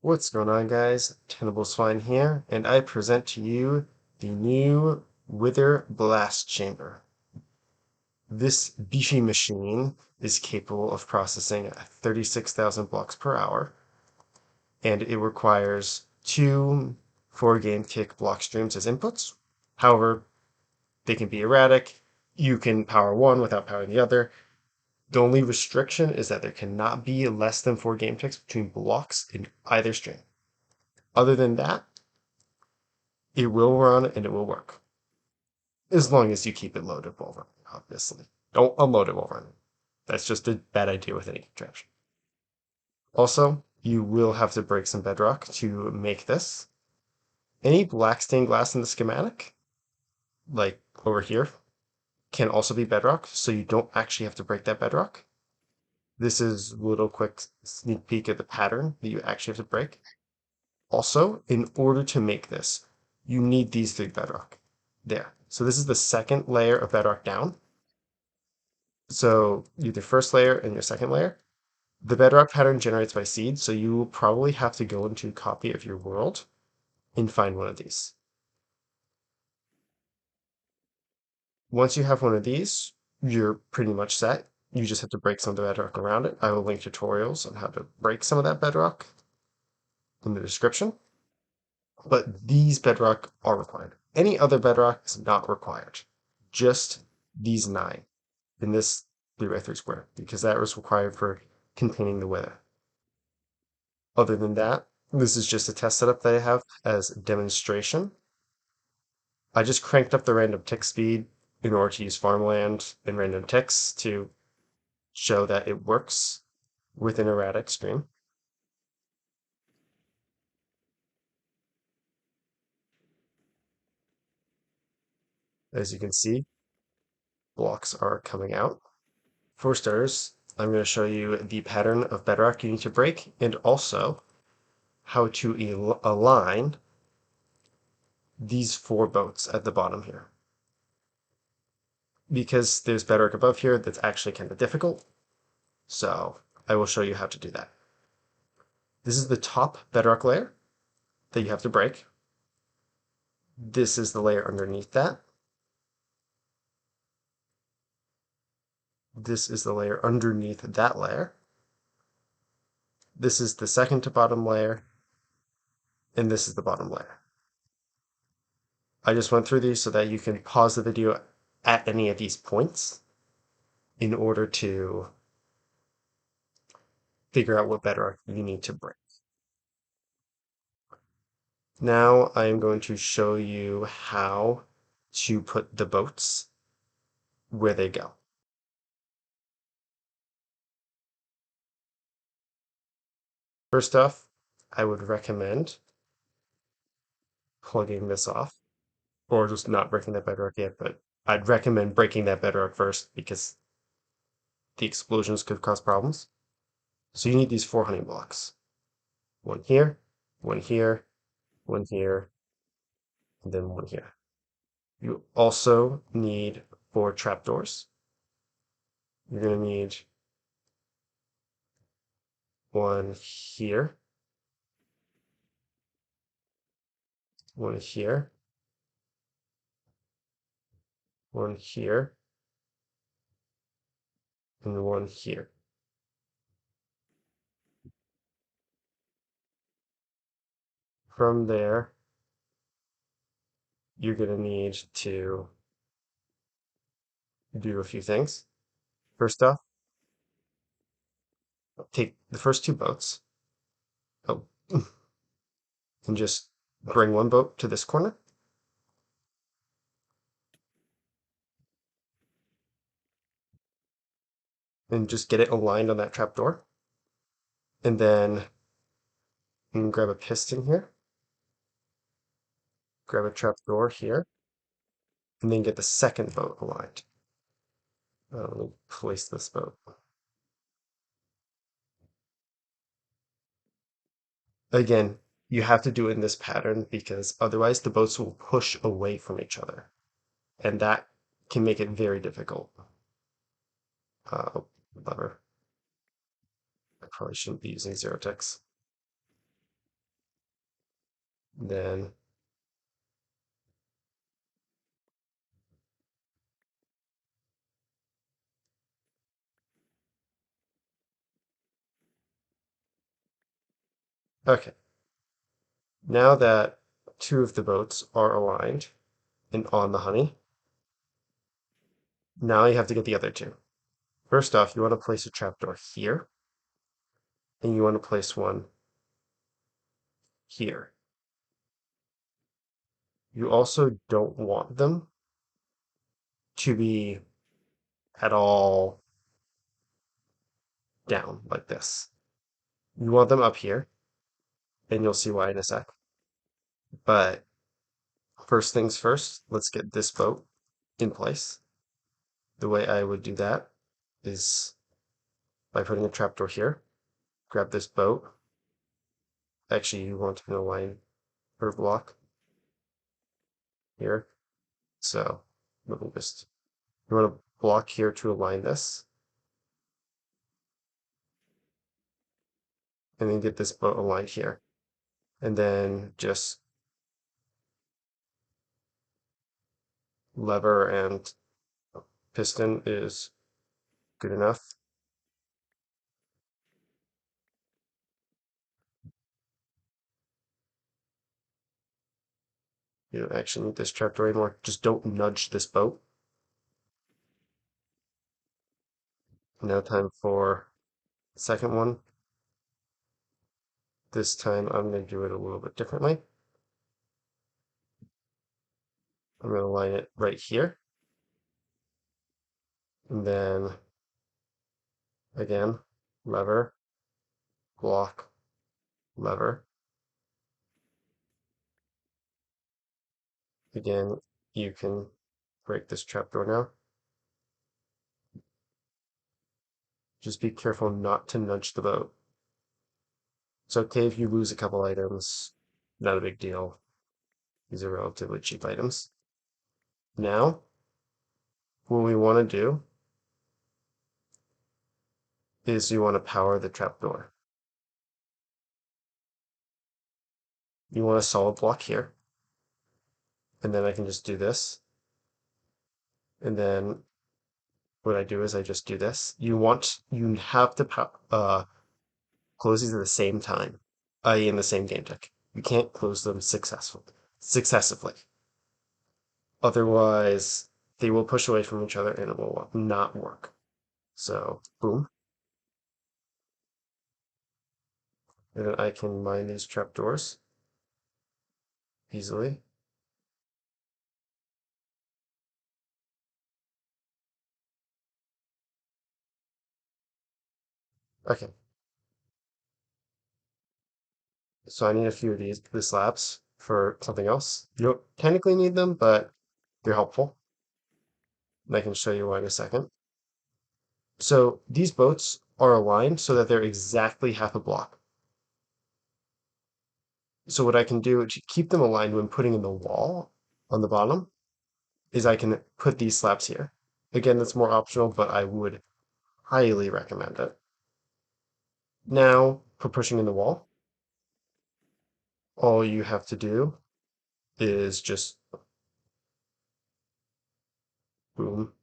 What's going on, guys? Tenable Swine here, and I present to you the new Wither Blast Chamber. This beefy machine is capable of processing 36,000 blocks per hour, and it requires two 4-game tick block streams as inputs. However, they can be erratic. You can power one without powering the other. The only restriction is that there cannot be less than 4 game ticks between blocks in either stream. Other than that, it will run and it will work. As long as you keep it loaded while running, obviously. Don't unload it while running. That's just a bad idea with any contraption. Also, you will have to break some bedrock to make this. Any black stained glass in the schematic, like over here, can also be bedrock, so you don't actually have to break that bedrock. This is a little quick sneak peek at the pattern that you actually have to break. Also, in order to make this, you need these 3 bedrock. There. So this is the second layer of bedrock down. So your first layer and your second layer. The bedrock pattern generates by seed, so you will probably have to go into a copy of your world and find one of these. Once you have one of these, you're pretty much set. You just have to break some of the bedrock around it. I will link tutorials on how to break some of that bedrock in the description. But these bedrock are required. Any other bedrock is not required. Just these 9 in this 3x3 square, because that was required for containing the wither. Other than that, this is just a test setup that I have as a demonstration. I just cranked up the random tick speed in order to use farmland and random ticks to show that it works with an erratic stream. As you can see, blocks are coming out. For starters, I'm going to show you the pattern of bedrock you need to break and also how to align these 4 boats at the bottom here. Because there's bedrock above here that's actually kind of difficult, so I will show you how to do that. This is the top bedrock layer that you have to break. This is the layer underneath that. This is the layer underneath that layer. This is the second to bottom layer, and this is the bottom layer. I just went through these so that you can pause the video at any of these points in order to figure out what bedrock you need to break. Now I am going to show you how to put the boats where they go. First off, I would recommend plugging this off, or just not breaking that bedrock yet, but I'd recommend breaking that bedrock first because the explosions could cause problems. So you need these 4 honey blocks. One here, one here, one here, and then one here. You also need 4 trapdoors. You're going to need one here, one here, one here, and one here. From there, you're going to need to do a few things. First off, take the first 2 boats. Oh, and just bring one boat to this corner. And just get it aligned on that trapdoor. And then you can grab a piston here, grab a trapdoor here, and then get the second boat aligned. Let me place this boat. Again, you have to do it in this pattern because otherwise the boats will push away from each other. And that can make it very difficult. Lever. I probably shouldn't be using zero ticks. Then okay. Now that two of the boats are aligned and on the honey, now you have to get the other two. First off, you want to place a trapdoor here, and you want to place one here. You also don't want them to be at all down like this. You want them up here, and you'll see why in a sec. But first things first, let's get this boat in place. The way I would do that is by putting a trapdoor here. Grab this boat. Actually, you want to align her block here. So let me just, you want to block here to align this, and then get this boat aligned here. And then just lever and piston is good enough. You don't actually need this trapdoor anymore. Just don't nudge this boat. Now time for the second one. This time I'm going to do it a little bit differently. I'm going to line it right here. And then again, lever, block, lever. Again, you can break this trapdoor now. Just be careful not to nudge the boat. It's okay if you lose a couple items. Not a big deal. These are relatively cheap items. Now, what we want to do is you want to power the trapdoor. You want a solid block here. And then I can just do this. And then what I do is I just do this. You have to close these at the same time, i.e. in the same game deck. You can't close them successively. Otherwise, they will push away from each other and it will not work. So, boom. And then I can mine these trapdoors easily. Okay, so I need a few of the slabs for something else. You don't technically need them, but they're helpful. And I can show you why in a second. So these boats are aligned so that they're exactly half a block. So what I can do to keep them aligned when putting in the wall on the bottom is I can put these slabs here. Again, that's more optional, but I would highly recommend it. Now, for pushing in the wall, all you have to do is just boom,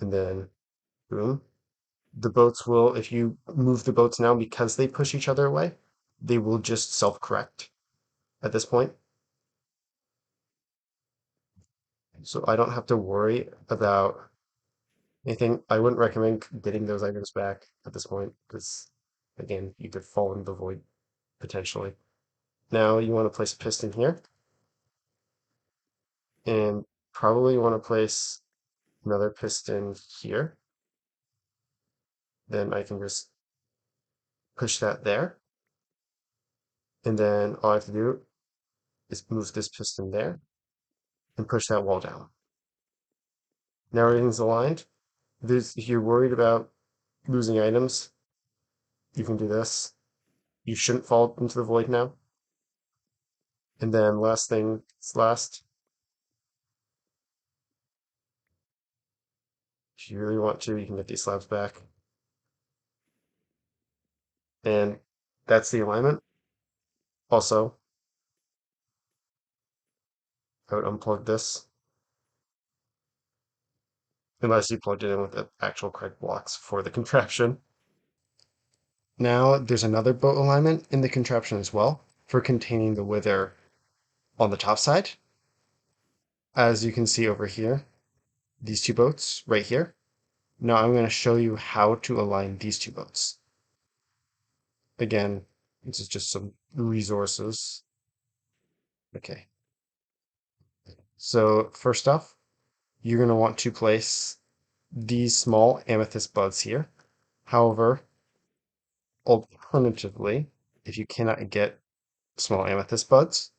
and then boom. The boats will, if you move the boats now because they push each other away, they will just self-correct at this point. So I don't have to worry about anything. I wouldn't recommend getting those items back at this point because, again, you could fall into the void potentially. Now you want to place a piston here, and probably you want to place another piston here. Then I can just push that there, and then all I have to do is move this piston there and push that wall down. Now everything's aligned. If you're worried about losing items, you can do this. You shouldn't fall into the void now. And then last thing last, if you really want to, you can get these slabs back. And that's the alignment. Also, I would unplug this, unless you plugged it in with the actual correct blocks for the contraption. Now there's another boat alignment in the contraption as well for containing the wither on the top side. As you can see over here, these two boats right here. Now I'm going to show you how to align these two boats. Again, this is just some resources. Okay. So first off, you're going to want to place these small amethyst buds here. However, alternatively, if you cannot get small amethyst buds,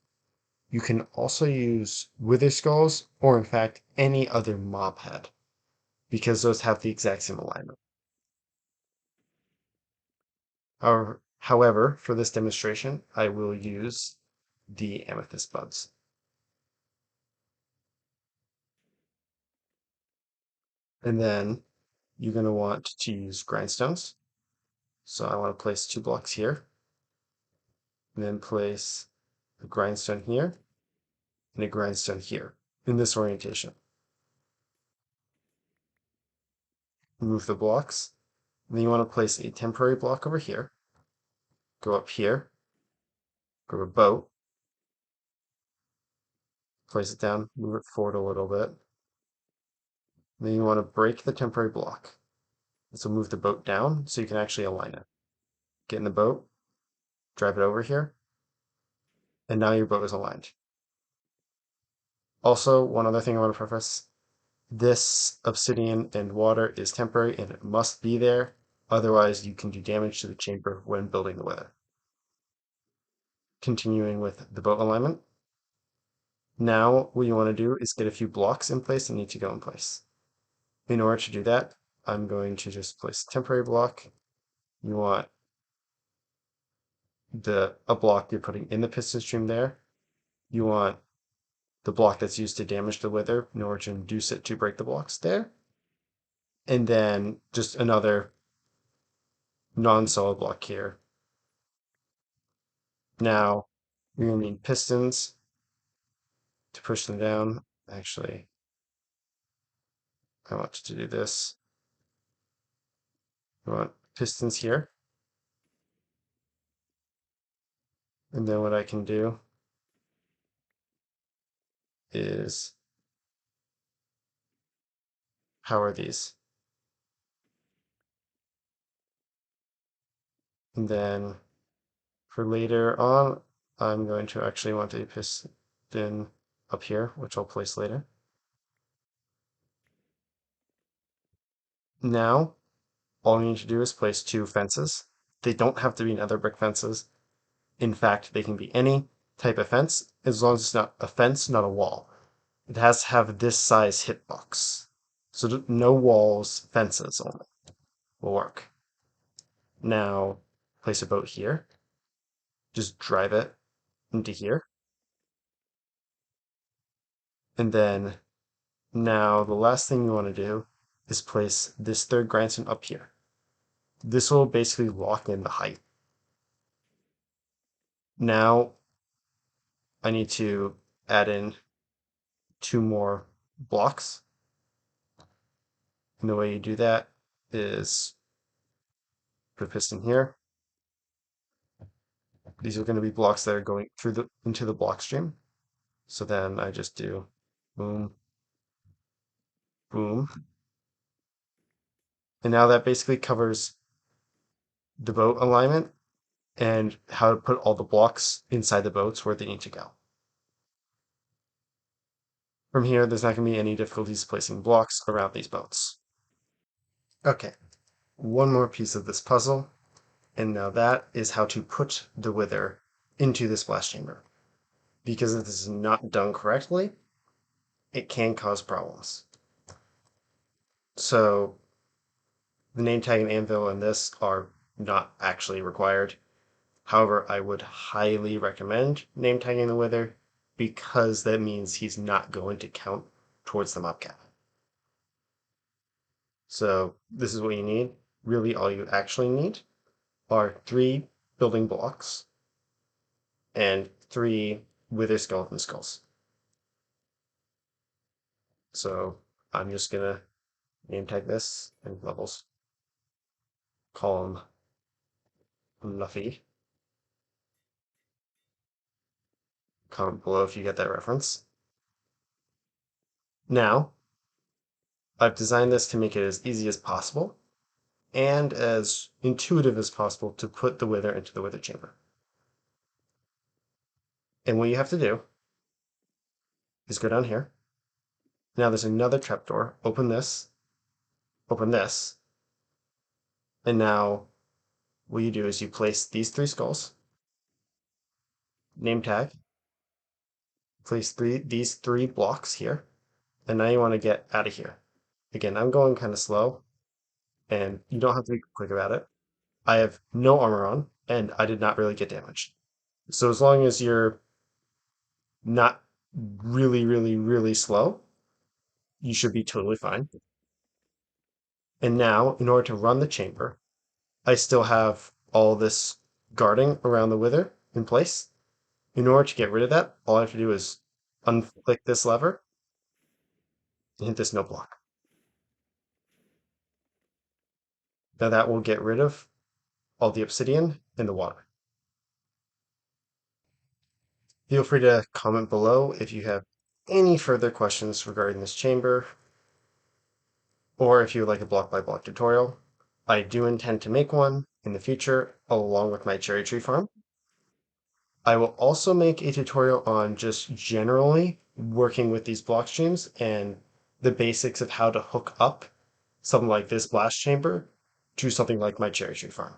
you can also use wither skulls or in fact any other mob head because those have the exact same alignment. However, for this demonstration, I will use the amethyst buds. And then you're going to want to use grindstones. So I want to place 2 blocks here, and then place a grindstone here, and a grindstone here, in this orientation. Move the blocks. And then you want to place a temporary block over here, go up here, go to boat, place it down, move it forward a little bit. And then you want to break the temporary block. So move the boat down so you can actually align it. Get in the boat, drive it over here, and now your boat is aligned. Also, one other thing I want to preface, this obsidian and water is temporary and it must be there, otherwise you can do damage to the chamber when building the weather. Continuing with the boat alignment. Now what you want to do is get a few blocks in place that need to go in place. In order to do that, I'm going to just place a temporary block. You want a block you're putting in the piston stream there. You want the block that's used to damage the wither in order to induce it to break the blocks there. And then just another non-solid block here. Now you're going to need pistons to push them down. Actually, I want to do this. I want pistons here. And then what I can do is power these. And then for later on, I'm going to actually want a piston up here, which I'll place later. Now, all you need to do is place 2 fences. They don't have to be nether brick fences. In fact, they can be any type of fence, as long as it's not a fence, not a wall. It has to have this size hitbox. So no walls, fences only will work. Now, place a boat here. Just drive it into here. And then now the last thing you want to do is place this third grindstone up here. This will basically lock in the height. Now I need to add in 2 more blocks. And the way you do that is put a piston here. These are going to be blocks that are going through into the block stream. So then I just do boom, boom. And now that basically covers the boat alignment and how to put all the blocks inside the boats where they need to go. From here, there's not going to be any difficulties placing blocks around these boats. Okay, one more piece of this puzzle, and now that is how to put the wither into this blast chamber. Because if this is not done correctly, it can cause problems. So the name tag and anvil in this are not actually required. However, I would highly recommend name tagging the wither because that means he's not going to count towards the mob cap. So this is what you need. Really, all you actually need are 3 building blocks and 3 wither skeleton skulls. So I'm just gonna name tag this in levels, column Fluffy. Comment below if you get that reference. Now, I've designed this to make it as easy as possible and as intuitive as possible to put the wither into the wither chamber. And what you have to do is go down here. Now there's another trapdoor. Open this, and now what you do is you place these three skulls, name tag, place these three blocks here, and now you want to get out of here. Again, I'm going kind of slow, and you don't have to be quick about it. I have no armor on, and I did not really get damaged. So as long as you're not really, really, really slow, you should be totally fine. And now, in order to run the chamber, I still have all this guarding around the wither in place. In order to get rid of that, all I have to do is unflick this lever and hit this no block. Now that will get rid of all the obsidian and the water. Feel free to comment below if you have any further questions regarding this chamber, or if you would like a block by block tutorial. I do intend to make one in the future along with my cherry tree farm. I will also make a tutorial on just generally working with these block streams and the basics of how to hook up something like this blast chamber to something like my cherry tree farm.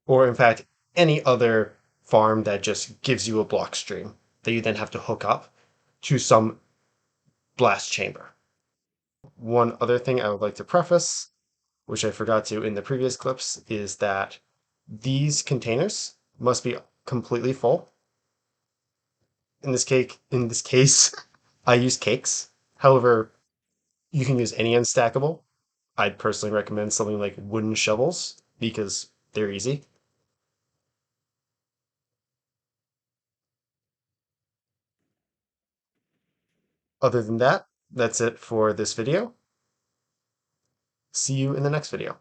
Or in fact, any other farm that just gives you a block stream that you then have to hook up to some blast chamber. One other thing I would like to preface, which I forgot to in the previous clips, is that these containers must be completely full. In this case, I use cakes. However, you can use any unstackable. I'd personally recommend something like wooden shovels because they're easy. Other than that, that's it for this video. See you in the next video.